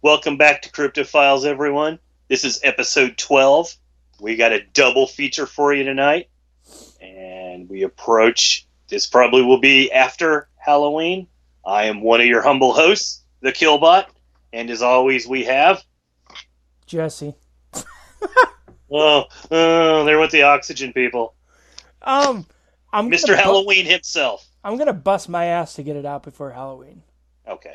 Welcome back to Cryptofiles, everyone. This is episode 12. We got a double feature for you tonight. And this probably will be after Halloween. I am one of your humble hosts, the Killbot. And as always, we have... Jesse. Oh, there went the oxygen people. Mr. Halloween himself. I'm gonna bust my ass to get it out before Halloween. Okay.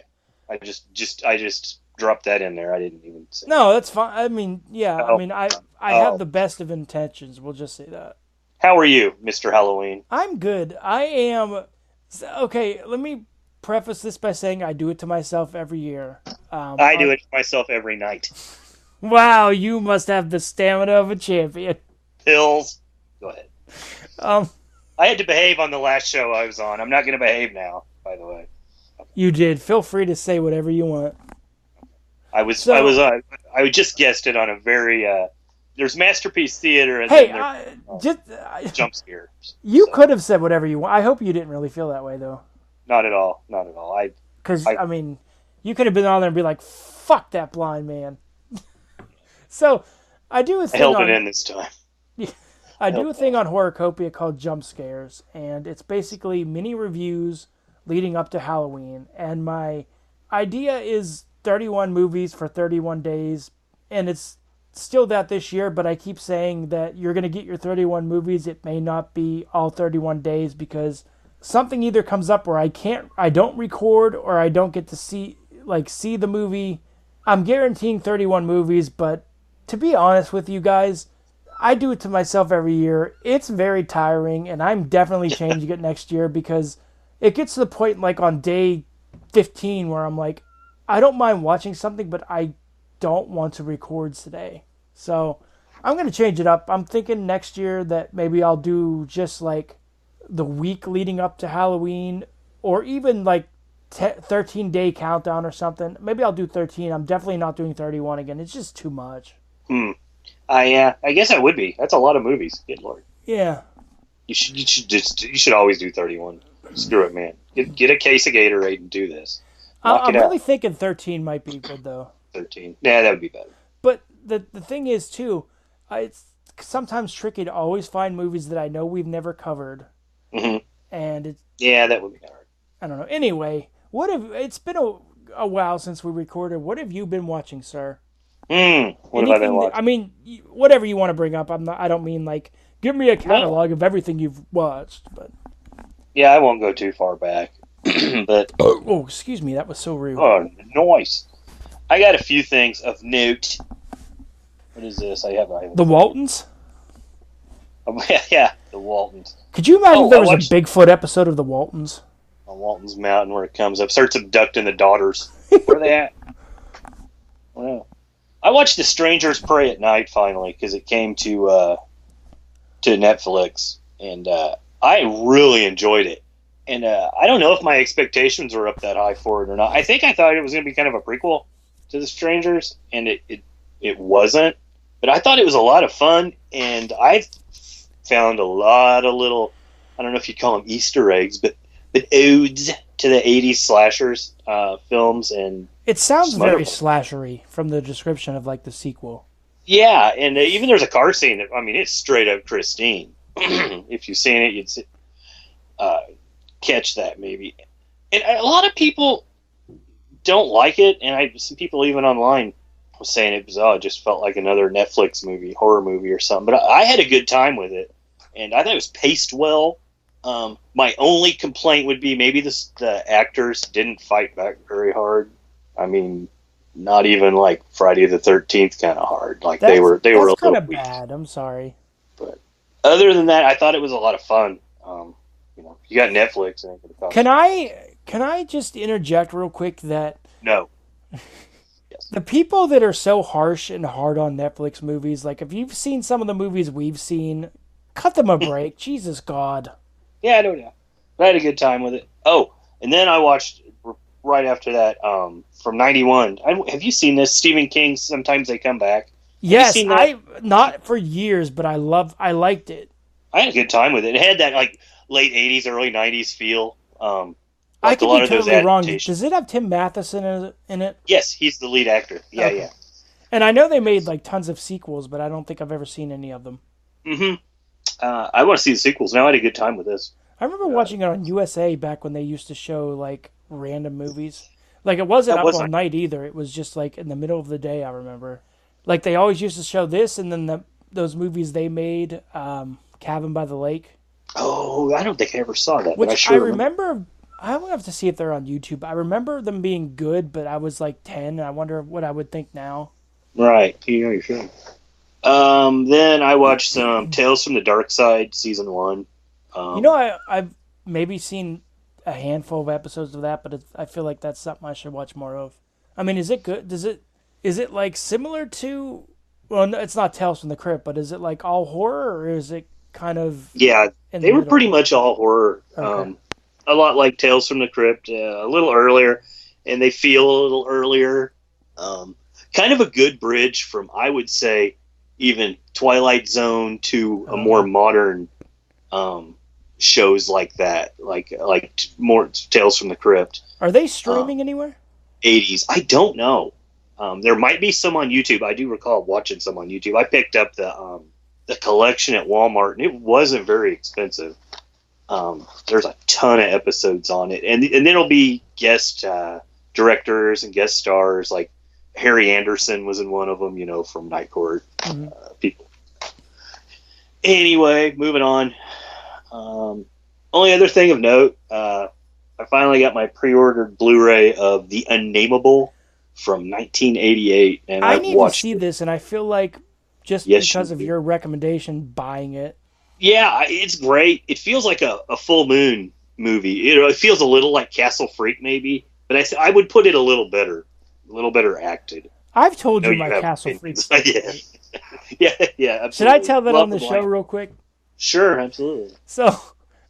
I just dropped that in there. I didn't even say. No, that's fine. I mean, yeah. Oh. I have the best of intentions. We'll just say that. How are you, Mr. Halloween? I'm good. I am. Okay, let me preface this by saying I do it to myself every year. I do it to myself every night. Wow, you must have the stamina of a champion. Pills. Go ahead. I had to behave on the last show I was on. I'm not going to behave now, by the way. Okay. You did. Feel free to say whatever you want. I just guessed it on a very there's Masterpiece Theater and then jump scares. You could have said whatever you want. I hope you didn't really feel that way though. Not at all. Not at all. Because you could have been on there and be like, "Fuck that blind man." So I do a thing. I held it in this time. I do a thing on Horrorcopia called Jump Scares, and it's basically mini reviews leading up to Halloween. And my idea is 31 movies for 31 days, and it's still that this year, but I keep saying that you're going to get your 31 movies. It may not be all 31 days because something either comes up where I don't record, or I don't get to see the movie. I'm guaranteeing 31 movies, but to be honest with you guys, I do it to myself every year. It's very tiring, and I'm definitely changing it next year because it gets to the point like on day 15 where I'm like, I don't mind watching something, but I don't want to record today. So I'm going to change it up. I'm thinking next year that maybe I'll do just like the week leading up to Halloween, or even like 13-day countdown or something. Maybe I'll do 13. I'm definitely not doing 31 again. It's just too much. I guess I would be. That's a lot of movies. Good Lord. Yeah. You should always do 31. Screw it, man. Get a case of Gatorade and do this. I'm really thinking 13 might be good though. 13. Yeah, that would be better. But the thing is too, it's sometimes tricky to always find movies that I know we've never covered. Mm-hmm. And that would be hard. I don't know. Anyway, it's been a while since we recorded. What have you been watching, sir? What have I been watching? I mean, whatever you want to bring up. I don't mean like give me a catalog of everything you've watched, but yeah, I won't go too far back. But oh, excuse me, that was so rude. Oh, nice. I got a few things of note. What is this? I have the Waltons. Yeah, the Waltons. Could you imagine if there was a Bigfoot episode of the Waltons? On Walton's Mountain, where it comes up, starts abducting the daughters. Where are they at? Well, I watched The Strangers Prey at Night finally because it came to Netflix, and I really enjoyed it. And I don't know if my expectations were up that high for it or not. I think I thought it was going to be kind of a prequel to The Strangers, and it wasn't. But I thought it was a lot of fun, and I found a lot of little, I don't know if you'd call them Easter eggs, but odes to the 80s slashers films. And it sounds very slashery from the description of like the sequel. Yeah, and even there's a car scene that, I mean, it's straight up Christine. If you've seen it, you'd catch that maybe. And a lot of people don't like it, and some people even online was saying it just felt like another Netflix movie, horror movie or something. But I had a good time with it, and I thought it was paced well. My only complaint would be maybe the actors didn't fight back very hard. I mean, not even like Friday the 13th kind of hard. Like they were a little kind of bad. I'm sorry, but other than that, I thought it was a lot of fun. You got Netflix. Can I just interject real quick that no. Yes. The people that are so harsh and hard on Netflix movies, like if you've seen some of the movies we've seen, cut them a break. Jesus God. Yeah, I don't know. But I had a good time with it. Oh, and then I watched right after that from '91. Have you seen this? Stephen King, Sometimes They Come Back. Yes, not for years, but I liked it. I had a good time with it. It had that like late '80s, early '90s feel. I Like a could lot be of those totally wrong. adaptations. Does it have Tim Matheson in it? Yes, he's the lead actor. Yeah, Okay. yeah. And I know they made like tons of sequels, but I don't think I've ever seen any of them. Mm-hmm. I want to see the sequels now. I had a good time with this. I remember watching it on USA back when they used to show like random movies. Like it wasn't That up was all like, night either. It was just like in the middle of the day. I remember. Like they always used to show this, and then those movies they made, Cabin by the Lake. oh, I don't think I ever saw that, but I Which sure I remember. remember. I would have to see if they're on YouTube. I remember them being good, but I was like 10, and I wonder what I would think now. Right, you sure. Then I watched some Tales from the Dark Side season 1. You know, I've maybe seen a handful of episodes of that, but I feel like that's something I should watch more of. I mean, is it good? Is it like similar to? Well, no, it's not Tales from the Crypt, but is it like all horror, or is it kind of Yeah, in they the were middle? pretty much all horror. Okay. A lot like Tales from the Crypt, a little earlier, and they feel a little earlier. Kind of a good bridge from, I would say, even Twilight Zone to a more modern shows like that, like more Tales from the Crypt. Are they streaming anywhere? 80s. I don't know. There might be some on YouTube. I do recall watching some on YouTube. I picked up the collection at Walmart, and it wasn't very expensive. There's a ton of episodes on it, and then it'll be guest directors and guest stars. Like Harry Anderson was in one of them, from Night Court. People. Anyway, moving on. Only other thing of note, I finally got my pre-ordered Blu-ray of The Unnameable from 1988, and I I've need to watched see it. this, and I feel like just Yes, because you of do. your recommendation, buying it. Yeah, it's great. It feels like a full moon movie. It feels a little like Castle Freak, maybe, but I would put it a little better acted. I've told No, you you my have Castle Freak opinions. story. yeah, absolutely. Should I tell that Love on the the show line. real quick? Sure, absolutely. So,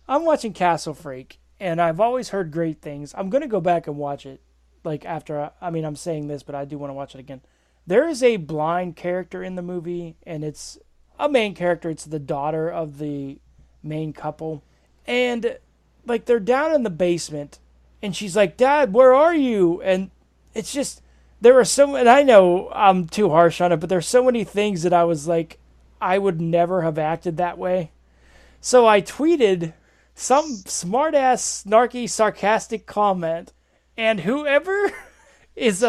I'm watching Castle Freak, and I've always heard great things. I'm going to go back and watch it. Like, after, I'm saying this, but I do want to watch it again. There is a blind character in the movie, and it's a main character. It's the daughter of the main couple. And, like, they're down in the basement, and she's like, Dad, where are you? And it's just, there are so, and I know I'm too harsh on it, but there's so many things that I was like, I would never have acted that way. So I tweeted some smart-ass, snarky, sarcastic comment, and whoever is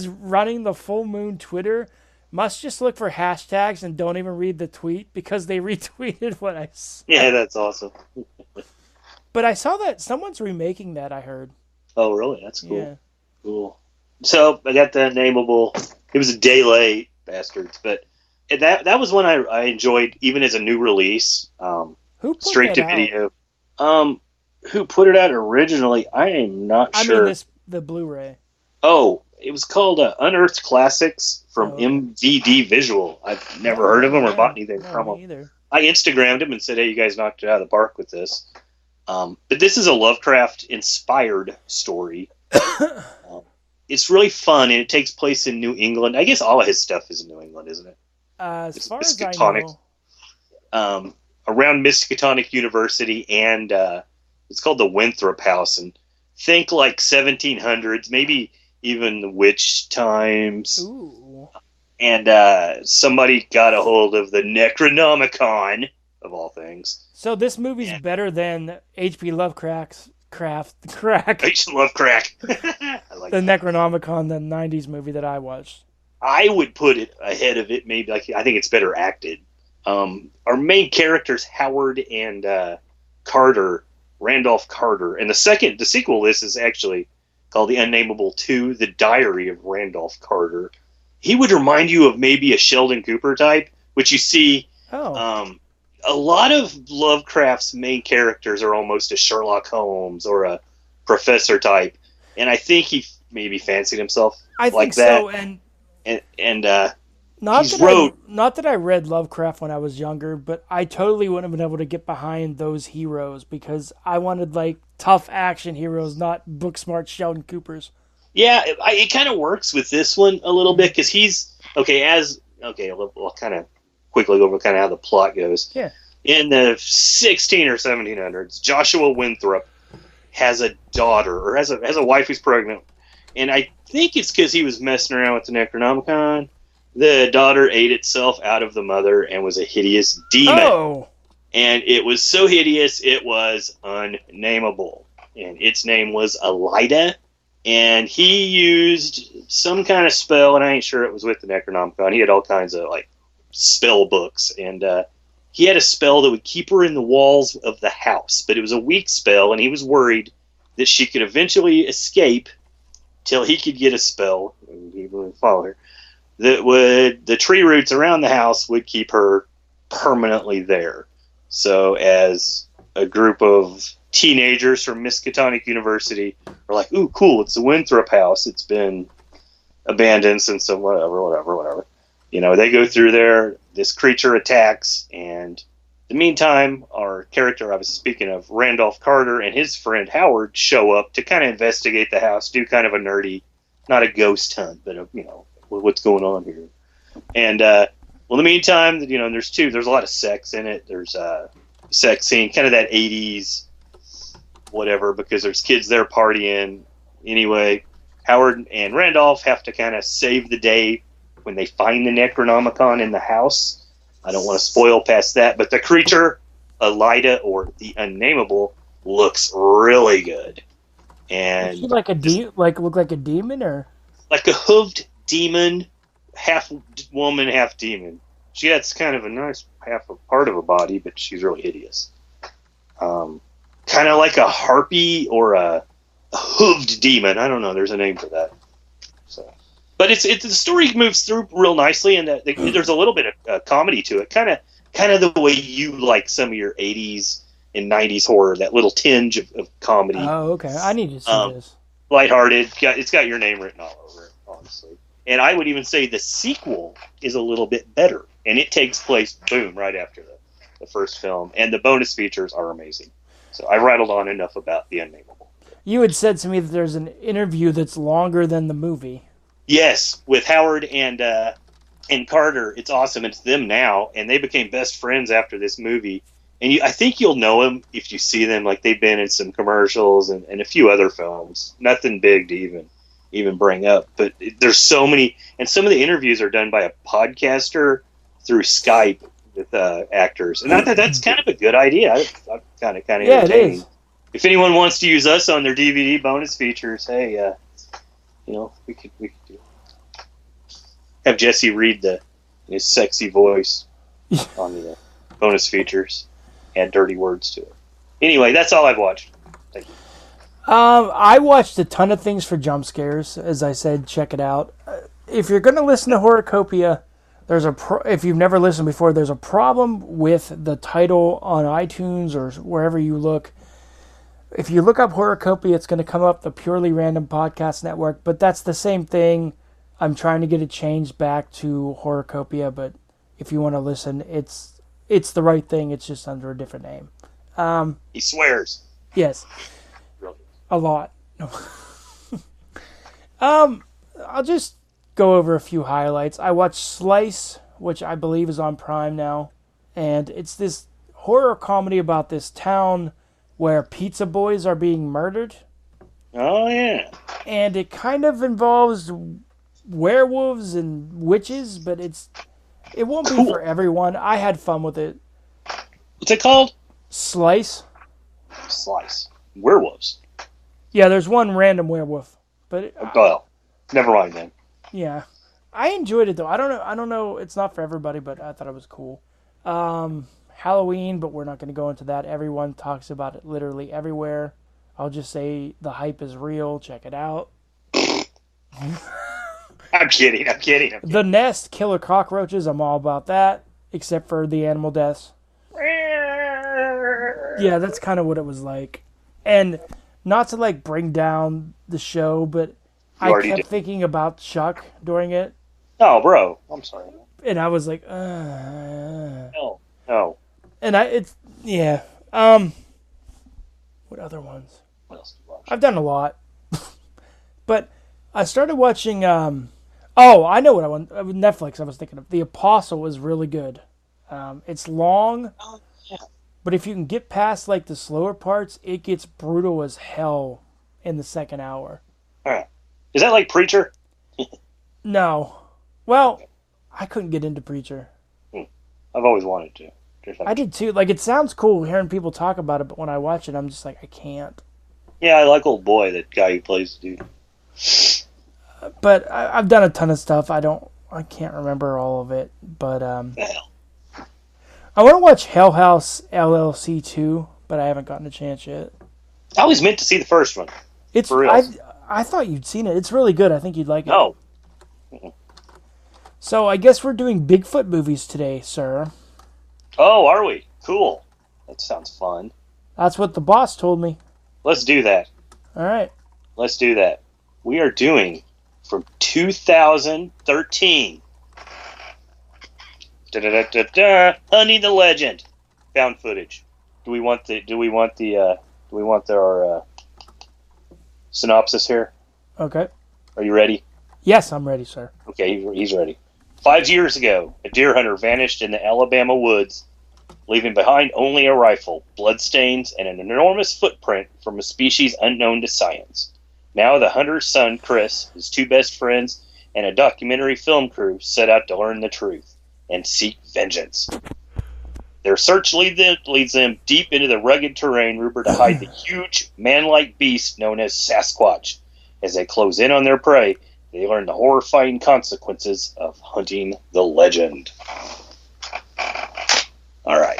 running the Full Moon Twitter must just look for hashtags and don't even read the tweet because they retweeted what I said. Yeah, that's awesome. But I saw that someone's remaking that, I heard. Oh, really? That's cool. Yeah. Cool. So I got the Unnameable. It was a day late, bastards, but that was one I enjoyed even as a new release. Who put Straight to that out? video. Who put it out originally? I am not sure. I mean, the Blu-ray. Oh, it was called Unearthed Classics from Okay. MVD Visual. I've never heard of them or bought anything No, from me them. either. I Instagrammed him and said, "Hey, you guys knocked it out of the park with this." But this is a Lovecraft-inspired story. It's really fun, and it takes place in New England. I guess all of his stuff is in New England, isn't it? As It's far as I Miskatonic. know, Around Miskatonic University, and it's called the Winthrop House. And think like 1700s, maybe even the witch times. ooh. And somebody got a hold of the Necronomicon, of all things. So this movie's better than H.P. Lovecraft's I just love crack. I like the that. Necronomicon, the 90s movie that I watched. I would put it ahead of it. Maybe I think it's better acted. Our main characters, Howard and Carter, Randolph Carter, and the sequel. This is actually called The Unnameable 2: The Diary of Randolph Carter. He would remind you of maybe a Sheldon Cooper type, which you see. Oh. A lot of Lovecraft's main characters are almost a Sherlock Holmes or a professor type, and I think he maybe fancied himself I like think that. so, and Not that I read Lovecraft when I was younger, but I totally wouldn't have been able to get behind those heroes because I wanted like tough action heroes, not book smart Sheldon Coopers. Yeah, it kind of works with this one a little bit because he's okay. We'll kind of quickly go over kind of how the plot goes. Yeah. in the 16 or 1700s, Joshua Winthrop has a daughter, or has a wife who's pregnant, and I think it's because he was messing around with the Necronomicon. The daughter ate itself out of the mother and was a hideous demon. Oh. And it was so hideous, it was unnameable. And its name was Elida. And he used some kind of spell, and I ain't sure it was with the Necronomicon. He had all kinds of, like, spell books. And he had a spell that would keep her in the walls of the house. But it was a weak spell, and he was worried that she could eventually escape till he could get a spell, and he would follow her, that would, the tree roots around the house would keep her permanently there. So as a group of teenagers from Miskatonic University are like, ooh, cool, it's the Winthrop house. It's been abandoned since whatever. You know, they go through there, this creature attacks, and in the meantime, our character I was speaking of, Randolph Carter, and his friend Howard show up to kind of investigate the house, do kind of a nerdy, not a ghost hunt, but you know, what's going on here. And well, in the meantime, you know, there's a lot of sex in it. There's a sex scene, kind of that 80s whatever, because there's kids there partying. Anyway, Howard and Randolph have to kind of save the day when they find the Necronomicon in the house. I don't want to spoil past that, but the creature, Elida, or the Unnameable, looks really good. And is she like look like a demon, or like a hooved demon, half woman, half demon. She has kind of a nice half a part of a body, but she's really hideous. Kind of like a harpy or a hooved demon. I don't know. There's a name for that. So. But it's the story moves through real nicely, and there's a little bit of comedy to it, kind of the way you like some of your 80s and 90s horror, that little tinge of comedy. Oh, okay. I need to see this. Lighthearted. It's got your name written all over it, honestly. And I would even say the sequel is a little bit better, and it takes place, boom, right after the first film, and the bonus features are amazing. So I rattled on enough about the Unnameable. You had said to me that there's an interview that's longer than the movie. Yes, with Howard and Carter. It's awesome. It's them now, and they became best friends after this movie. And I think you'll know them if you see them. Like, they've been in some commercials and a few other films. Nothing big to even bring up. But there's so many, and some of the interviews are done by a podcaster through Skype with actors. And I thought that's kind of a good idea. I kind of yeah, it is. If anyone wants to use us on their DVD bonus features, hey, you know, we could do it. Have Jesse read his sexy voice on the bonus features, add dirty words to it. Anyway, that's all I've watched. Thank you. I watched a ton of things for jump scares. As I said, check it out. If you're going to listen to Horrorcopia, if you've never listened before, there's a problem with the title on iTunes or wherever you look. If you look up Horrorcopia, it's going to come up the Purely Random Podcast Network, but that's the same thing. I'm trying to get it changed back to Horrorcopia, but if you want to listen, it's the right thing. It's just under a different name. He swears. Yes. Really? A lot. No. I'll just go over a few highlights. I watched Slice, which I believe is on Prime now, and it's this horror comedy about this town where pizza boys are being murdered. Oh, yeah. And it kind of involves werewolves and witches, but it won't be for everyone. I had fun with it. What's it called? Slice. Werewolves. Yeah, there's one random werewolf, but well, never mind then. Yeah, I enjoyed it though. I don't know. It's not for everybody, but I thought it was cool. Halloween, but we're not going to go into that. Everyone talks about it literally everywhere. I'll just say the hype is real. Check it out. I'm kidding. The Nest, Killer Cockroaches. I'm all about that, except for the animal deaths. Yeah, that's kind of what it was like. And not to like bring down the show, but I kept thinking about Chuck during it. Oh, bro. I'm sorry. And I was like, No. And yeah. What other ones? What else did you watch? I've done a lot. But I started watching, I know what Netflix I was thinking of. The Apostle is really good. It's long. Yeah. But if you can get past like the slower parts, it gets brutal as hell in the second hour. All right. Is that like Preacher? No. Well, I couldn't get into Preacher. I've always wanted to. I did too. Like, it sounds cool hearing people talk about it, but when I watch it, I'm just like, I can't. Yeah, I like Old Boy, that guy who plays the dude. But I've done a ton of stuff. I can't remember all of it. But Hell. I want to watch Hell House LLC 2, but I haven't gotten a chance yet. I always meant to see the first one. It's For real. I thought you'd seen it. It's really good. I think you'd like it. No. So I guess we're doing Bigfoot movies today, sir. Oh, are we? Cool. That sounds fun. That's what the boss told me. Let's do that. All right. Let's do that. We are doing from 2013. Hunting the Legend. Found footage. Do we want our synopsis here? Okay. Are you ready? Yes, I'm ready, sir. Okay, he's ready. 5 years ago, a deer hunter vanished in the Alabama woods, leaving behind only a rifle, bloodstains, and an enormous footprint from a species unknown to science. Now the hunter's son, Chris, his two best friends, and a documentary film crew set out to learn the truth and seek vengeance. Their search leads them deep into the rugged terrain, rumored to hide the huge, man-like beast known as Sasquatch. As they close in on their prey, they learn the horrifying consequences of hunting the legend. All right.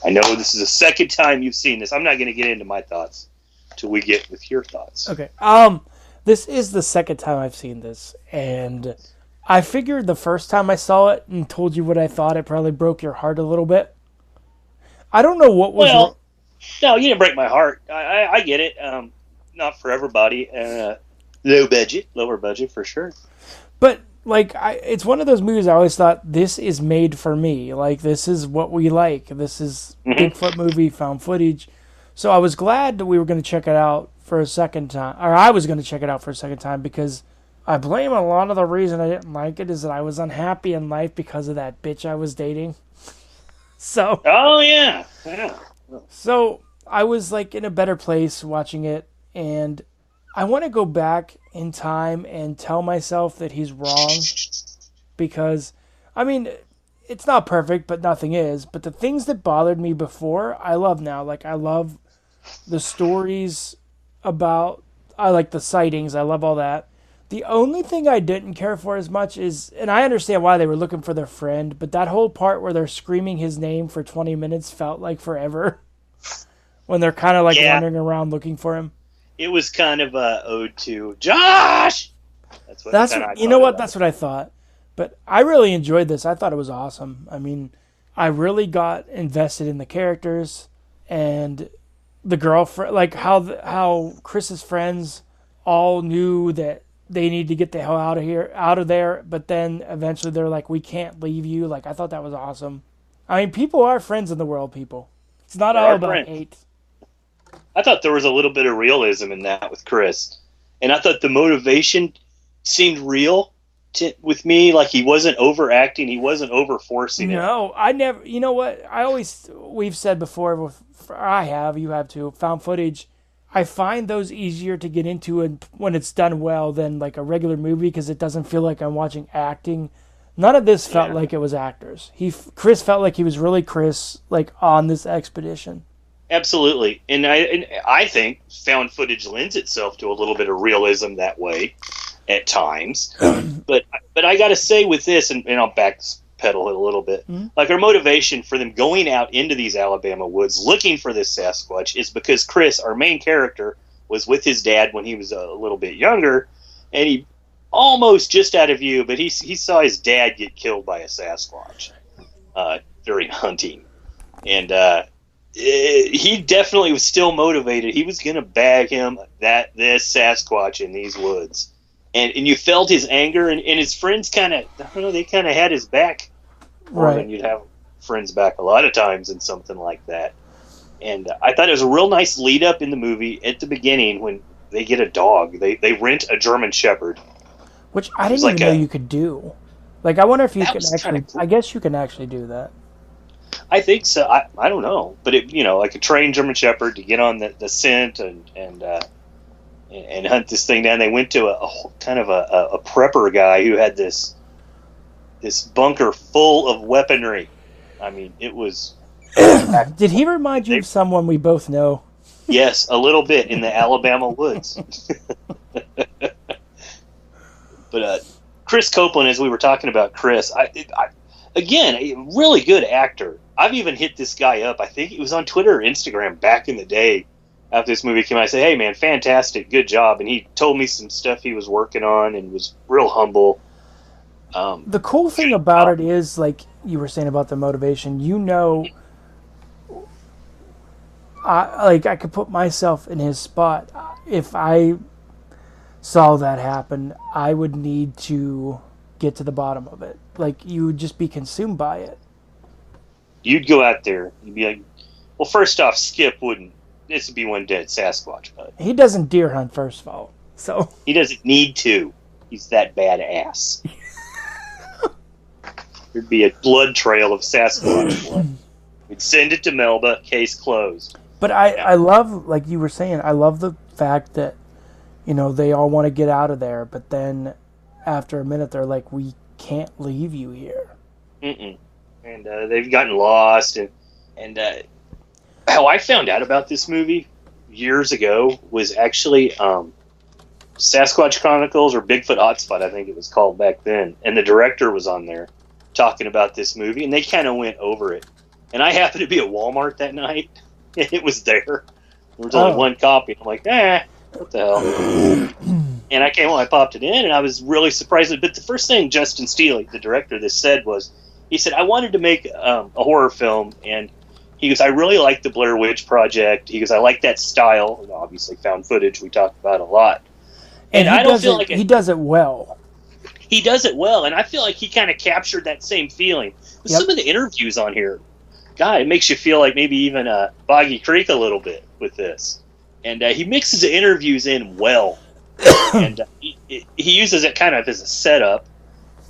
I know this is the second time you've seen this. I'm not going to get into my thoughts till we get with your thoughts. Okay. This is the second time I've seen this, and I figured the first time I saw it and told you what I thought, it probably broke your heart a little bit. I don't know what was. Well, no, you didn't break my heart. I get it. Not for everybody. Lower budget for sure. But like, it's one of those movies I always thought, this is made for me. Like, this is what we like. This is Bigfoot movie, found footage. So I was glad that we were going to check it out for a second time, or I was going to check it out for a second time, because I blame a lot of the reason I didn't like it is that I was unhappy in life because of that bitch I was dating. So. Oh yeah. So I was like in a better place watching it, and I want to go back in time and tell myself that he's wrong, because, I mean, it's not perfect, but nothing is. But the things that bothered me before, I love now. Like, I love the stories about, I like the sightings, I love all that. The only thing I didn't care for as much is, and I understand why they were looking for their friend, but that whole part where they're screaming his name for 20 minutes felt like forever. When they're kind of like wandering around looking for him. It was kind of a ode to Josh. That's you know what? That's what I thought. But I really enjoyed this. I thought it was awesome. I mean, I really got invested in the characters and the girlfriend, like how Chris's friends all knew that they need to get the hell out of there. But then eventually they're like, we can't leave you. Like, I thought that was awesome. I mean, people are friends in the world, people. It's not all about hate. I thought there was a little bit of realism in that with Chris. And I thought the motivation seemed real with me. Like, he wasn't overacting. He wasn't over-forcing it. No, I never... You know what? We've said before, I have, you have too, found footage. I find those easier to get into when it's done well than like a regular movie, because it doesn't feel like I'm watching acting. None of this felt like it was actors. Chris felt like he was really Chris, like, on this expedition. Absolutely. And I think found footage lends itself to a little bit of realism that way at times. but I got to say with this, and I'll backpedal it a little bit, like, our motivation for them going out into these Alabama woods looking for this Sasquatch is because Chris, our main character, was with his dad when he was a little bit younger, and he almost just out of view, but he saw his dad get killed by a Sasquatch during hunting. And he definitely was still motivated. He was going to bag this Sasquatch in these woods. And you felt his anger, and his friends kind of, I don't know, they kind of had his back more than you'd have friends back a lot of times in something like that. And I thought it was a real nice lead up in the movie at the beginning when they get a dog. They rent a German Shepherd. Which I didn't even know you could do. Like, I wonder if you can actually, I guess you can actually do that. I think so. I don't know, but it, like a trained German Shepherd to get on the scent and hunt this thing down. They went to a kind of a prepper guy who had this bunker full of weaponry. I mean, it was. Did he remind you of someone we both know? Yes, a little bit in the Alabama woods. But Chris Copeland, as we were talking about Chris, again, a really good actor. I've even hit this guy up. I think it was on Twitter or Instagram back in the day after this movie came out. I said, hey, man, fantastic, good job. And he told me some stuff he was working on and was real humble. The cool thing about it is, like you were saying about the motivation, I could put myself in his spot. If I saw that happen, I would need to get to the bottom of it. Like, you would just be consumed by it. You'd go out there, you'd be like, well, first off, Skip wouldn't. This would be one dead Sasquatch, bud. He doesn't deer hunt, first of all. So he doesn't need to. He's that badass. There'd be a blood trail of Sasquatch blood. We'd send it to Melba, case closed. But I love, like you were saying, I love the fact that, they all want to get out of there, but then after a minute they're like, we can't leave you here. Mm-mm. And they've gotten lost. And how I found out about this movie years ago was actually Sasquatch Chronicles, or Bigfoot Hotspot, I think it was called back then. And the director was on there talking about this movie, and they kind of went over it. And I happened to be at Walmart that night, and it was there. There was only one copy. I'm like, what the hell? And I popped it in, and I was really surprised. But the first thing Justin Steele, the director of this, said was, he said, I wanted to make a horror film, and he goes, I really like the Blair Witch Project. He goes, I like that style. Obviously, found footage we talked about a lot. And I don't feel like he does it well. He does it well, and I feel like he kind of captured that same feeling. With some of the interviews on here, God, it makes you feel like maybe even Boggy Creek a little bit with this. And he mixes the interviews in well. And he uses it kind of as a setup,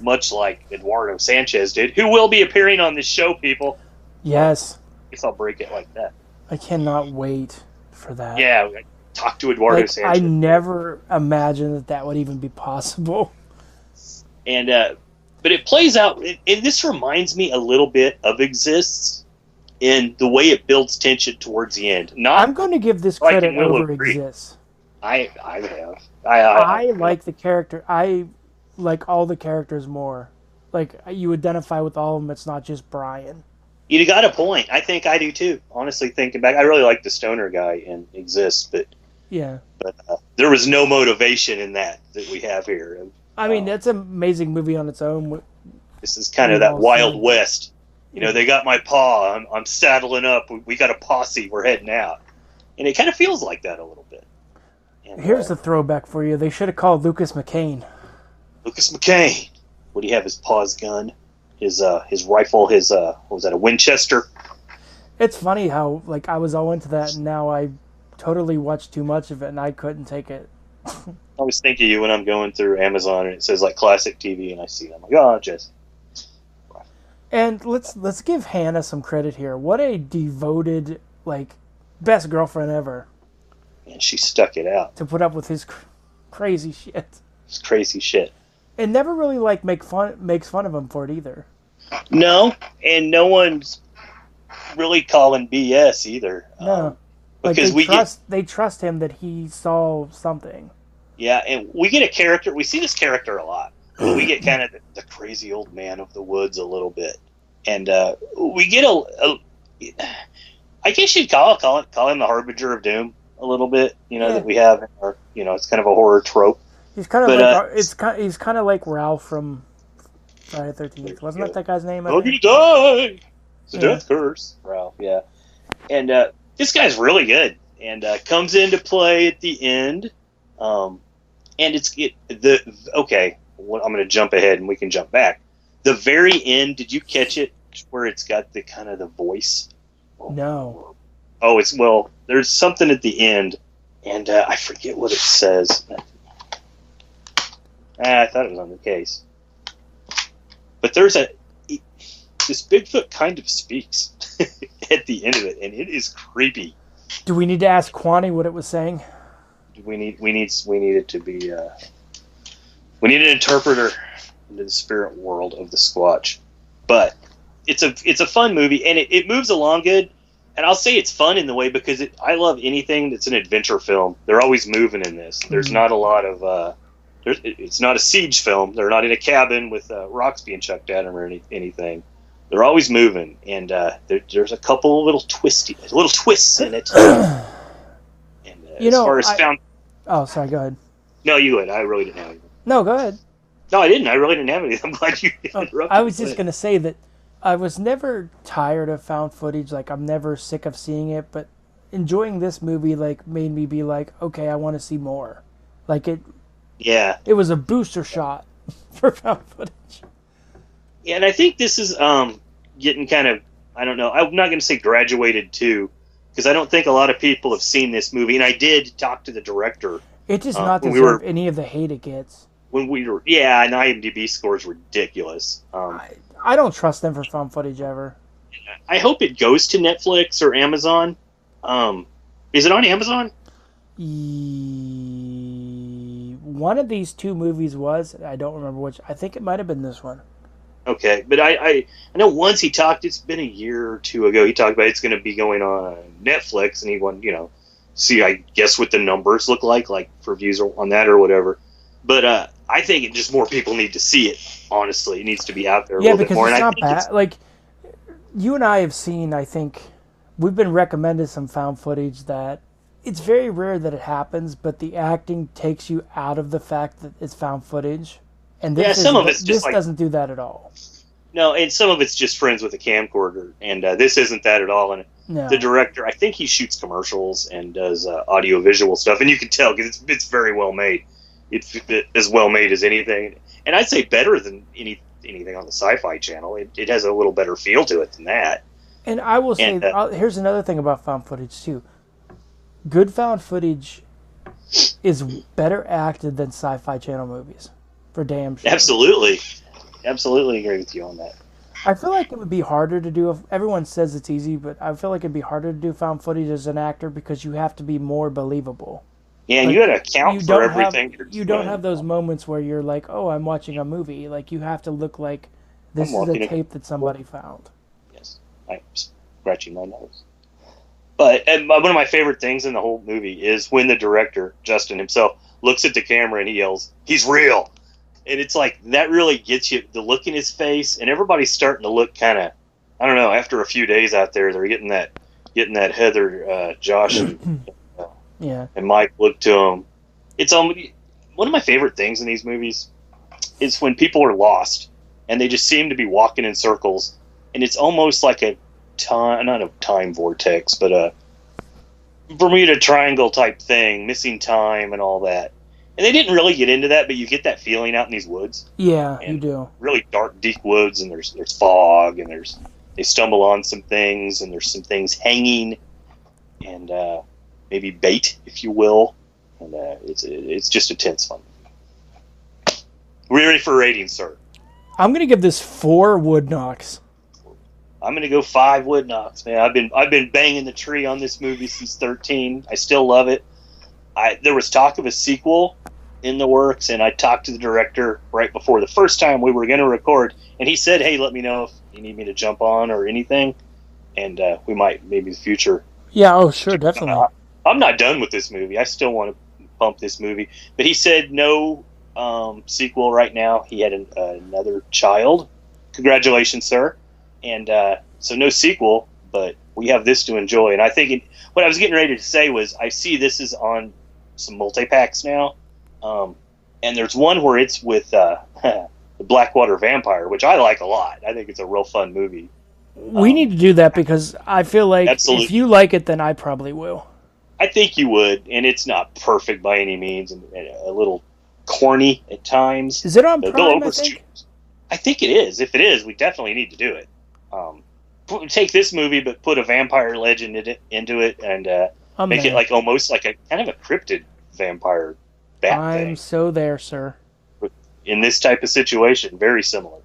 much like Eduardo Sanchez did, who will be appearing on this show, people. Yes. I guess I'll break it like that. I cannot wait for that. Yeah, talk to Eduardo Sanchez. I never imagined that would even be possible. And but it plays out, and this reminds me a little bit of Exists in the way it builds tension towards the end. I'm going to give this credit over Exists. I have. I like the character. I like all the characters more. Like, you identify with all of them. It's not just Brian. You got a point. I think I do too. Honestly, thinking back, I really like the stoner guy in Exists, but there was no motivation in that we have here. I mean, that's an amazing movie on its own. This is kind of that Wild West. They got my paw. I'm saddling up. We got a posse. We're heading out. And it kind of feels like that a little bit. And, here's the throwback for you. They should have called Lucas McCain. Lucas McCain. What do you have? His paw's gun? His rifle? His, what was that, a Winchester? It's funny how, like, I was all into that, and now I totally watched too much of it, and I couldn't take it. I always think of you when I'm going through Amazon, and it says, like, classic TV, and I see it. I'm like, oh, Jesse. And let's give Hannah some credit here. What a devoted, like, best girlfriend ever. And she stuck it out. To put up with his crazy shit. It's crazy shit. And never really, like, makes fun of him for it either. No, and no one's really calling BS either. No. Because they trust him that he saw something. Yeah, and we get a character. We see this character a lot. We get kind of the crazy old man of the woods a little bit, and we get I guess you'd call him the harbinger of doom a little bit. That we have, or it's kind of a horror trope. He's kind of he's kind of like Ralph from Friday the 13th. Wasn't that guy's name? Oh, you die. It's a death curse, Ralph. Yeah, and this guy's really good, and comes into play at the end. And okay. I'm going to jump ahead and we can jump back. The very end, did you catch it where it's got the kind of the voice? No. Oh, there's something at the end, and I forget what it says. I thought it was on the case. But there's this Bigfoot kind of speaks at the end of it, and it is creepy. Do we need to ask Kwani what it was saying? We need it to be. We need an interpreter into the spirit world of the Squatch. But it's a fun movie, and it moves along good. And I'll say it's fun in the way because I love anything that's an adventure film. They're always moving in this. There's not a lot of. It's not a siege film. They're not in a cabin with rocks being chucked at them or anything. They're always moving, and there's a couple little twists in it. And as far as found. Oh, sorry. Go ahead. No, you would. I really didn't have anything. No, go ahead. No, I didn't. I really didn't have anything. I'm glad you interrupted. I was just going to say that I was never tired of found footage. Like, I'm never sick of seeing it, but enjoying this movie like made me be like, okay, I want to see more. Like it. Yeah. It was a booster shot for found footage. Yeah, and I think this is getting kind of, I don't know, I'm not going to say graduated to, because I don't think a lot of people have seen this movie, and I did talk to the director. It does not deserve any of the hate it gets. And IMDb scores ridiculous. I don't trust them for found footage ever. I hope it goes to Netflix or Amazon. Is it on Amazon? One of these two movies was. I don't remember which. I think it might have been this one. Okay, but I know once he talked, it's been a year or two ago, he talked about it's going to be going on Netflix, and he wanted, see, I guess, what the numbers look like for views on that or whatever. But I think it just more people need to see it, honestly. It needs to be out there a little bit more. Yeah, because it's not bad. Like, you and I have seen, I think, we've been recommended some found footage that it's very rare that it happens, but the acting takes you out of the fact that it's found footage. And this doesn't do that at all. No, and some of it's just friends with a camcorder, and this isn't that at all. And the director, I think he shoots commercials and does audio-visual stuff, and you can tell because it's very well made. It's as well made as anything, and I'd say better than anything on the Sci-Fi Channel. It has a little better feel to it than that. And I will say, here's another thing about found footage too. Good found footage is better acted than Sci-Fi Channel movies. For damn sure. Absolutely agree with you on that. I feel like it would be harder to do. Everyone says it's easy, but I feel like it'd be harder to do found footage as an actor because you have to be more believable. Yeah, and you got to account for everything. You don't have those moments where you're like, "Oh, I'm watching a movie." Like you have to look like this is a tape that somebody found. Yes, I'm scratching my nose. But one of my favorite things in the whole movie is when the director, Justin himself, looks at the camera and he yells, "He's real!" And it's like, that really gets you, the look in his face, and everybody's starting to look kind of, I don't know, after a few days out there, they're getting that Heather, Josh, and Mike look to him. It's one of my favorite things in these movies is when people are lost, and they just seem to be walking in circles, and it's almost like not a time vortex, but a Bermuda Triangle type thing, missing time and all that. And they didn't really get into that, but you get that feeling out in these woods. Yeah, you do. Really dark, deep woods, and there's fog, and they stumble on some things, and there's some things hanging, and maybe bait, if you will. And it's just a tense fun. We're ready for ratings, sir. I'm gonna give this 4 wood knocks. I'm gonna go 5 wood knocks, man. I've been banging the tree on this movie since 13. I still love it. There was talk of a sequel in the works, and I talked to the director right before the first time we were going to record, and he said, "Hey, let me know if you need me to jump on or anything, and we might maybe in the future." Yeah, oh sure, definitely. I'm not done with this movie. I still want to pump this movie, but he said no sequel right now. He had another child. Congratulations, sir. And so no sequel, but we have this to enjoy. And I think what I was getting ready to say was I see this is on some multi-packs now. And there's one where it's with the Blackwater Vampire, which I like a lot. I think it's a real fun movie. We need to do that because I feel like if you like it, then I probably will. I think you would, and it's not perfect by any means, and a little corny at times. Is it on Prime, I think? I think it is. If it is, we definitely need to do it. Take this movie, but put a vampire legend into it, and make it like almost like a kind of a cryptid vampire bat thing. I'm so there, sir. In this type of situation, very similar,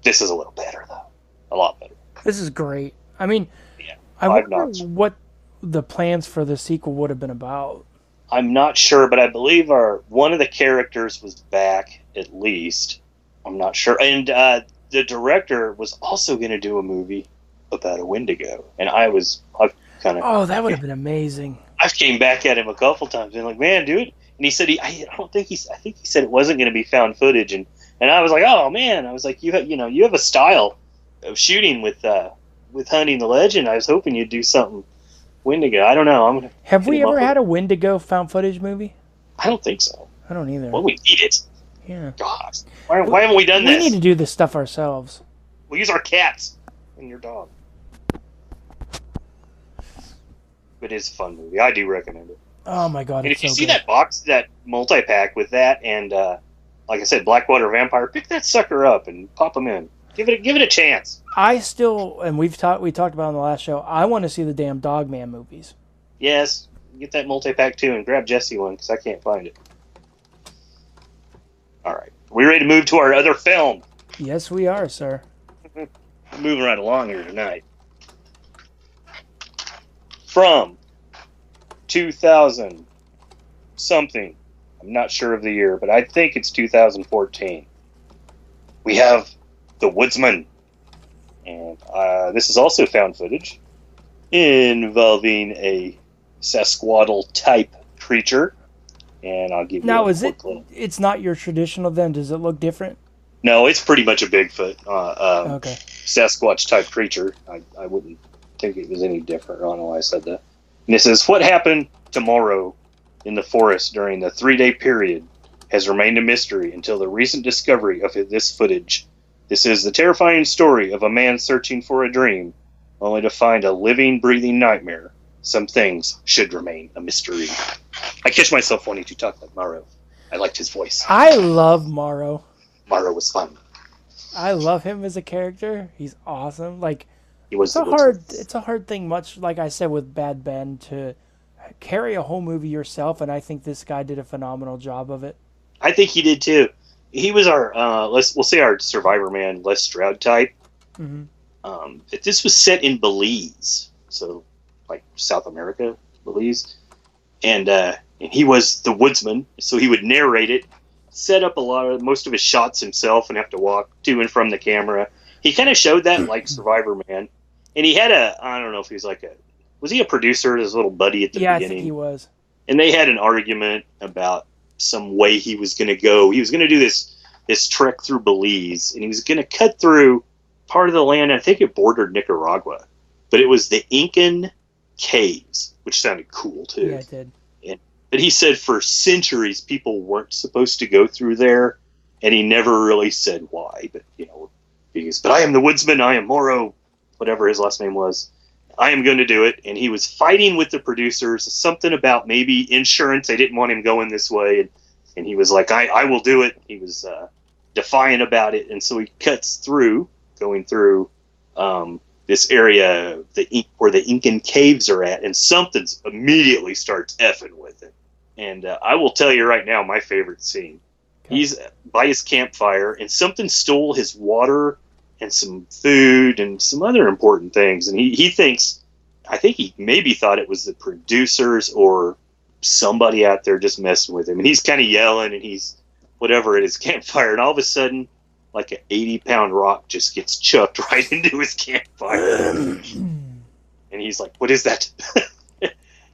This is a little better, though. A lot better. This is great. I mean, Yeah, I wonder what the plans for the sequel would have been about. I'm not sure, but I believe one of the characters was back, at least. I'm not sure. And the director was also going to do a movie about a Wendigo. And I've kind of... Oh, that would have been amazing. I've came back at him a couple times and like, man, dude. And he said, I think he said it wasn't going to be found footage. And I was like, oh, man. I was like, you have a style of shooting with Hunting the Legend. I was hoping you'd do something Wendigo. I don't know. Have we ever had a Wendigo found footage movie? I don't think so. I don't either. Well, we need it. Yeah. Gosh. Why haven't we done this? We need to do this stuff ourselves. We'll use our cats and your dog. It is a fun movie. I do recommend it. Oh my god! And if you see that box, that multi-pack with that and, like I said, Blackwater Vampire, pick that sucker up and pop them in. Give it a chance. I still, and we talked about on the last show, I want to see the damn Dogman movies. Yes, get that multi-pack too and grab Jesse one because I can't find it. All right, we ready to move to our other film? Yes, we are, sir. Moving right along here tonight. From 2000 something, I'm not sure of the year, but I think it's 2014. We have The Woodsman, and this is also found footage involving a Sasquatch type creature. And I'll give you now. It's not your traditional then? Does it look different? No, it's pretty much a Bigfoot, okay, Sasquatch type creature. I wouldn't think it was any different. I don't know why I said that. And it says, what happened tomorrow in the forest during the 3-day period has remained a mystery until the recent discovery of this footage. This is the terrifying story of a man searching for a dream, only to find a living, breathing nightmare. Some things should remain a mystery. I catch myself wanting to talk like Morrow. I liked his voice. I love Morrow. Morrow was fun. I love him as a character. He's awesome. Like, he was it's a hard thing, much like I said with Bad Ben, to carry a whole movie yourself, and I think this guy did a phenomenal job of it. I think he did too. He was our we'll say our Survivor man, Les Stroud type. Mm-hmm. This was set in Belize, so like South America, Belize, and he was the woodsman, so he would narrate it, set up most of his shots himself, and have to walk to and from the camera. He kind of showed that like Survivor Man, and he had I don't know if he was was he a producer, his little buddy at the beginning? Yeah, I think he was. And they had an argument about some way he was going to go. He was going to do this trek through Belize, and he was going to cut through part of the land. I think it bordered Nicaragua, but it was the Incan caves, which sounded cool too. Yeah, it did. But he said for centuries people weren't supposed to go through there, and he never really said why. But but I am the woodsman, I am Morrow, whatever his last name was. I am going to do it. And he was fighting with the producers, something about maybe insurance. They didn't want him going this way. And he was like, I will do it. He was defiant about it. And so he cuts through, going through this area where the Incan caves are at. And something immediately starts effing with it. And I will tell you right now, my favorite scene. Okay. He's by his campfire, and something stole his water and some food and some other important things. And he thinks, I think he maybe thought it was the producers or somebody out there just messing with him. And he's kind of yelling, and he's whatever at his campfire. And all of a sudden, like an 80-pound rock just gets chucked right into his campfire. And he's like, what is that?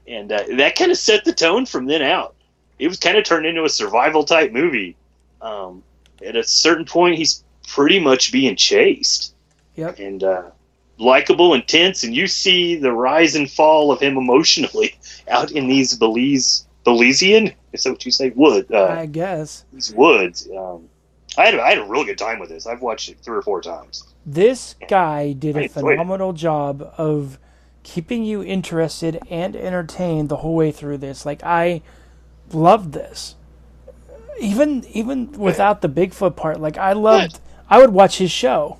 And that kind of set the tone from then out. It was kind of turned into a survival type movie. At a certain point, he's pretty much being chased. Yep. And likable, intense, and you see the rise and fall of him emotionally out in these Belizean. Is that what you say? I guess these woods. I had a real good time with this. I've watched it 3 or 4 times. This guy did a phenomenal job of keeping you interested and entertained the whole way through this. Like, I loved this. Even without the Bigfoot part, like, I would watch his show.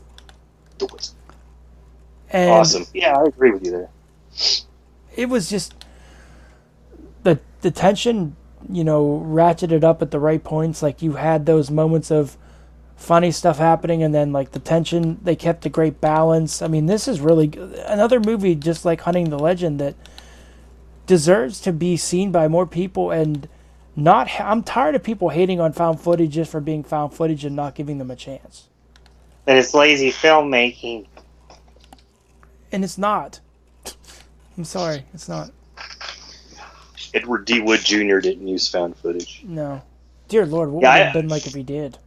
And awesome. Yeah, I agree with you there. It was just the tension, ratcheted up at the right points. Like, you had those moments of, funny stuff happening, and then like the tension. They kept a great balance. I mean, this is really another movie just like Hunting the Legend that deserves to be seen by more people. And not, I'm tired of people hating on found footage just for being found footage and not giving them a chance. And it's lazy filmmaking. And it's not. I'm sorry, it's not. Edward D. Wood Jr. didn't use found footage. No. Dear Lord, what would it have been like if he did?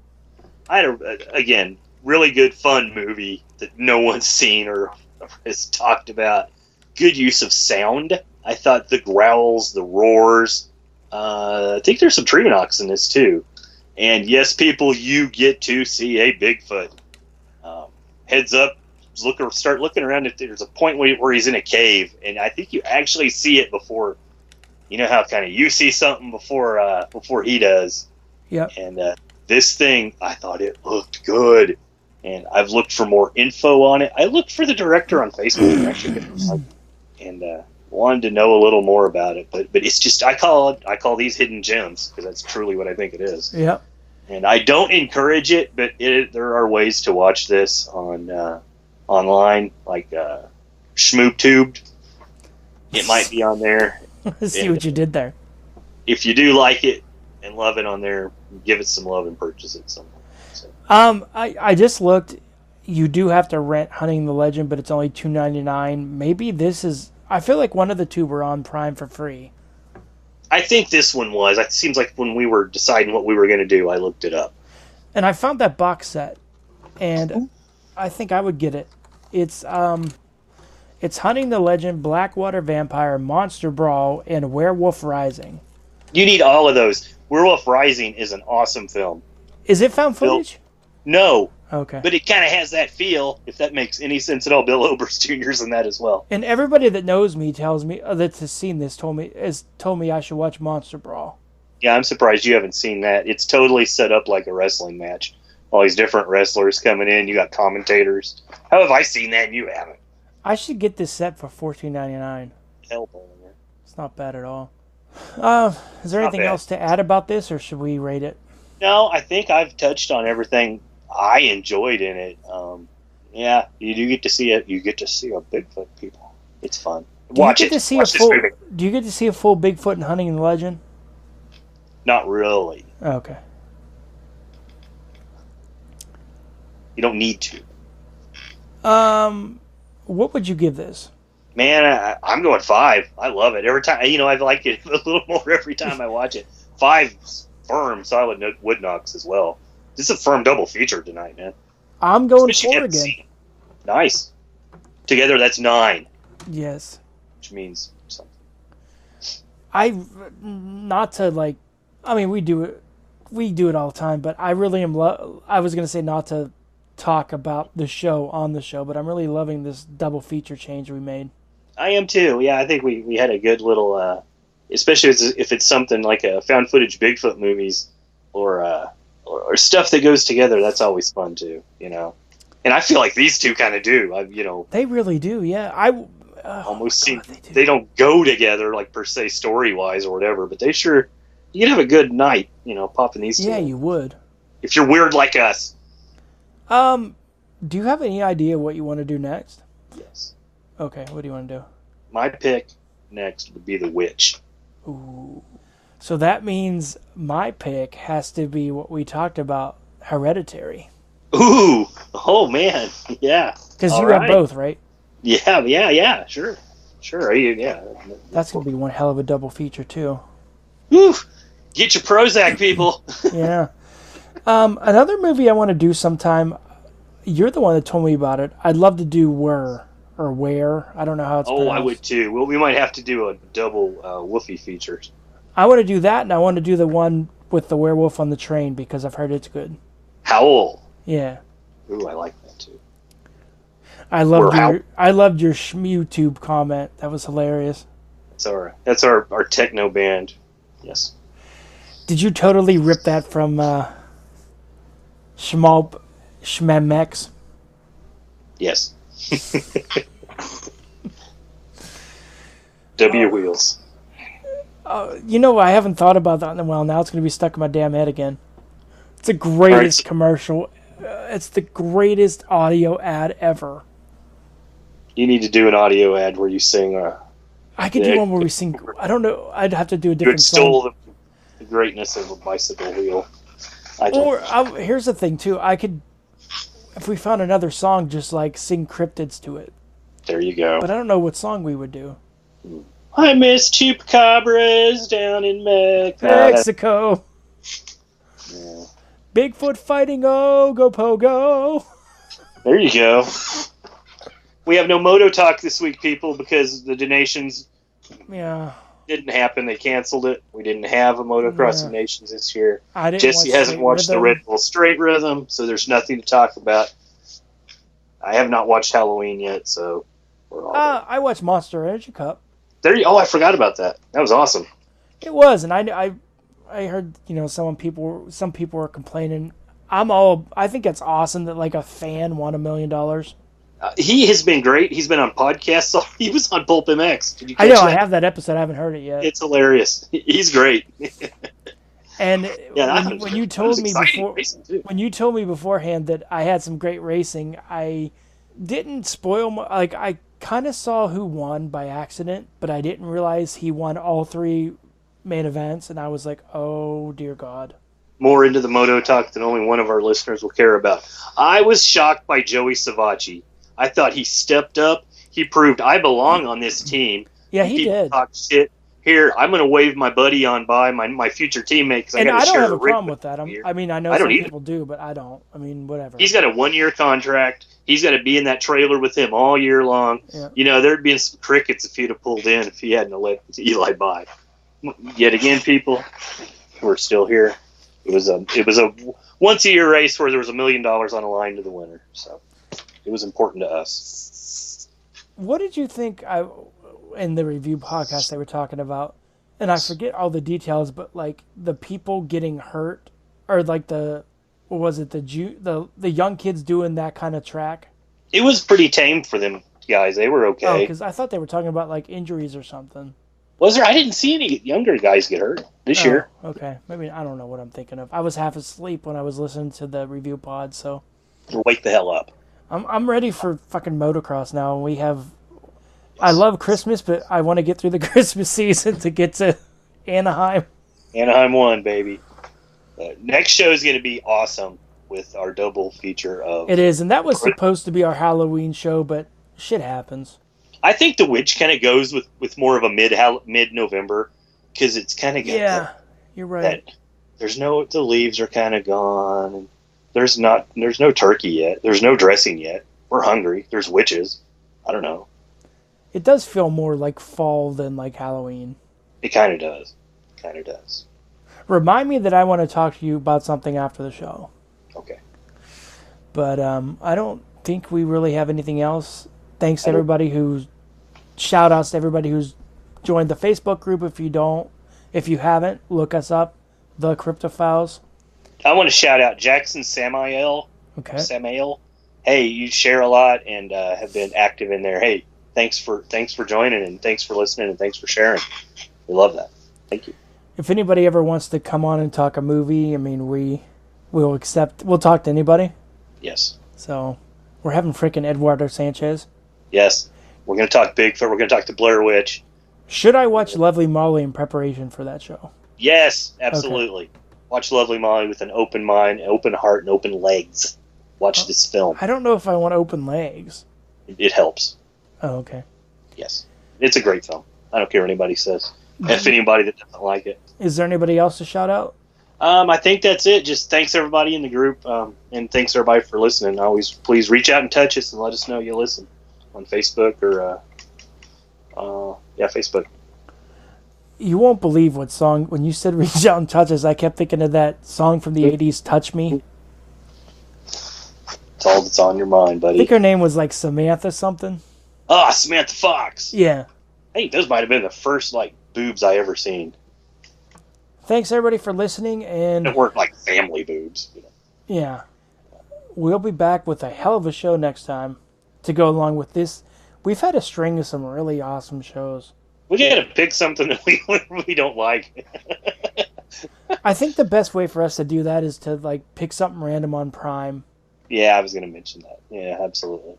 I had, again, really good, fun movie that no one's seen or has talked about. Good use of sound. I thought the growls, the roars. I think there's some tree knocks in this, too. And yes, people, you get to see a Bigfoot. Heads up, start looking around. There's a point where he's in a cave, and I think you actually see it before. You know how kind of you see something before he does. Yep. And this thing, I thought it looked good, and I've looked for more info on it. I looked for the director on Facebook actually, and wanted to know a little more about it. But it's just I call these hidden gems because that's truly what I think it is. Yep. And I don't encourage it, but there are ways to watch this on online, like SchmoopTubed. It might be on there. See what you did there. If you do like it and love it on there, give it some love and purchase it somewhere. So. I just looked. You do have to rent Hunting the Legend, but it's only $2.99. Maybe this is. I feel like one of the two were on Prime for free. I think this one was. It seems like when we were deciding what we were going to do, I looked it up. And I found that box set, and I think I would get it. It's Hunting the Legend, Blackwater Vampire, Monster Brawl, and Werewolf Rising. You need all of those. Werewolf Rising is an awesome film. Is it found footage? No. Okay. But it kind of has that feel, if that makes any sense at all. Bill Oberst Jr.'s in that as well. And everybody that knows me tells me that has seen this told me I should watch Monster Brawl. Yeah, I'm surprised you haven't seen that. It's totally set up like a wrestling match. All these different wrestlers coming in. You got commentators. How have I seen that and you haven't? I should get this set for $14.99. Help on there. It's not bad at all. Is there anything else to add about this, or should we rate it? No, I think I've touched on everything I enjoyed in it. Yeah, you do get to see it. You get to see a Bigfoot, people. It's fun. Watch it. Watch this movie. Do you get to see a full Bigfoot in Hunting the Legend? Not really. Okay. You don't need to. What would you give this? Man, I'm going 5. I love it. Every time, I like it a little more every time I watch it. 5 firm, solid wood knocks as well. This is a firm double feature tonight, man. I'm going 4 again. Nice. Together, that's 9. Yes. Which means something. We do it all the time, but I really am. I was going to say not to talk about the show on the show, but I'm really loving this double feature change we made. I am too. Yeah, I think we had a good little, especially if it's something like a found footage Bigfoot movies or stuff that goes together. That's always fun too, And I feel like these two kind of do. They really do. Yeah, almost seem they don't go together like per se story wise or whatever, but they sure. You'd have a good night, popping these two. Yeah, you would. If you're weird like us. Do you have any idea what you want to do next? Yes. Okay, what do you want to do? My pick next would be The Witch. Ooh. So that means my pick has to be what we talked about, Hereditary. Ooh! Oh, man. Yeah. Because you have both, right? Yeah. Sure. Yeah. That's going to be one hell of a double feature, too. Woo! Get your Prozac, people. Yeah. Another movie I want to do sometime. You're the one that told me about it. I'd love to do Where. I don't know how it's pronounced. I would too. Well, we might have to do a double Woofy features. I want to do that, and I want to do the one with the werewolf on the train because I've heard it's good. Howl. Yeah. Ooh, I like that too. I loved your SchmoopTube comment. That was hilarious. That's our techno band. Yes. Did you totally rip that from Schmemex? Yes. W Wheels. I haven't thought about that in a while. Now it's going to be stuck in my damn head again. It's the greatest commercial It's the greatest audio ad ever. You need to do an audio ad where you sing. I could do one where we sing. I don't know. I'd have to do a different song. You extol the greatness of a bicycle wheel. Here's the thing too. I could, if we found another song, just like sing cryptids to it. There you go. But I don't know what song we would do. I miss chupacabras down in Mexico. Yeah. Bigfoot fighting Ogopogo. There you go. We have no Moto Talk this week, people, because the donations didn't happen. They canceled it. We didn't have a Motocross of Nations this year. Jesse hasn't watched the Red Bull Straight Rhythm, so there's nothing to talk about. I have not watched Halloween yet, so we're all I watched Monster Energy Cup. I forgot about that. That was awesome. It was, and I heard, some people were complaining. I think it's awesome that like a fan won $1 million. He has been great. He's been on podcasts. He was on Pulp MX. Did you catch I know. that? I have that episode. I haven't heard it yet. It's hilarious. He's great. And when you told me beforehand that I had some great racing, I didn't spoil. I kind of saw who won by accident, but I didn't realize he won all 3 main events, and I was like, oh dear God. More into the Moto Talk than only one of our listeners will care about. I was shocked by Joey Savacci. I thought he stepped up. He proved I belong on this team. Yeah, he did. Talk shit. Here, I'm going to wave my buddy on by, my future teammate. Cause and I don't have a problem with that. I know some people do, but I don't. I mean, whatever. He's got a 1-year contract. He's got to be in that trailer with him all year long. Yeah. There'd been some crickets if he'd have pulled in if he hadn't let Eli by. Yet again, people, we're still here. It was a once-a-year race where there was $1 million on the line to the winner. So it was important to us. What did you think in the review podcast they were talking about? And I forget all the details, but like the people getting hurt, or like the young kids doing that kind of track. It was pretty tame for them guys. They were okay. Oh, because I thought they were talking about like injuries or something. Was there? I didn't see any younger guys get hurt this year. Okay, maybe I don't know what I'm thinking of. I was half asleep when I was listening to the review pod, so wake the hell up. I'm ready for fucking motocross now. We have. I love Christmas, but I want to get through the Christmas season to get to Anaheim. Anaheim 1, baby. Next show is going to be awesome with our double feature of. It is, and that was supposed to be our Halloween show, but shit happens. I think The Witch kind of goes with more of a mid-November because it's kind of you're right. The leaves are kind of gone, and there's no turkey yet. There's no dressing yet. We're hungry. There's witches. I don't know. It does feel more like fall than like Halloween. It kind of does. Remind me that I want to talk to you about something after the show. Okay. But I don't think we really have anything else. Thanks to everybody shout outs to everybody who's joined the Facebook group. If you haven't, look us up, the Cryptofiles. I want to shout out Jackson Samael. Okay. Samael. Hey, you share a lot and have been active in there. Hey, thanks for joining and thanks for listening and thanks for sharing. We love that. Thank you. If anybody ever wants to come on and talk a movie, I mean, we'll talk to anybody. Yes. So we're having freaking Eduardo Sanchez. Yes. We're going to talk Bigfoot. We're going to talk the Blair Witch. Should I watch Lovely Molly in preparation for that show? Yes, absolutely. Okay. Watch Lovely Molly with an open mind, open heart, and open legs. Watch this film. I don't know if I want open legs. It helps. Oh, okay. Yes. It's a great film. I don't care what anybody says. If anybody that doesn't like it. Is there anybody else to shout out? I think that's it. Just thanks everybody in the group, and thanks everybody for listening. Always please reach out and touch us and let us know you listen on Facebook or Facebook. You won't believe what song, when you said reach out and touch us, I kept thinking of that song from the 80s, Touch Me. It's all that's on your mind, buddy. I think her name was like Samantha something. Oh, Samantha Fox. Yeah. I think those might have been the first boobs I ever seen. Thanks everybody for listening, and it weren't like family boobs. Yeah. We'll be back with a hell of a show next time to go along with this. We've had a string of some really awesome shows. We gotta pick something that we don't like. I think the best way for us to do that is to pick something random on Prime Yeah, I was going to mention that. Yeah, absolutely.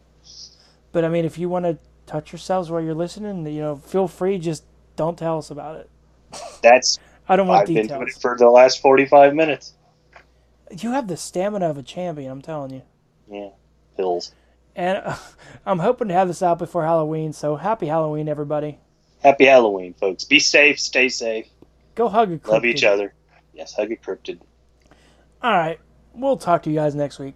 But I mean, if you want to touch yourselves while you're listening, feel free. Just don't tell us about it. I don't want I've been doing it details. for the last 45 minutes. You have the stamina of a champion, I'm telling you. Yeah, pills. And I'm hoping to have this out before Halloween, so happy Halloween, everybody. Happy Halloween, folks. Be safe, stay safe. Go hug a cryptid. Love each other. Yes, hug a cryptid. All right. We'll talk to you guys next week.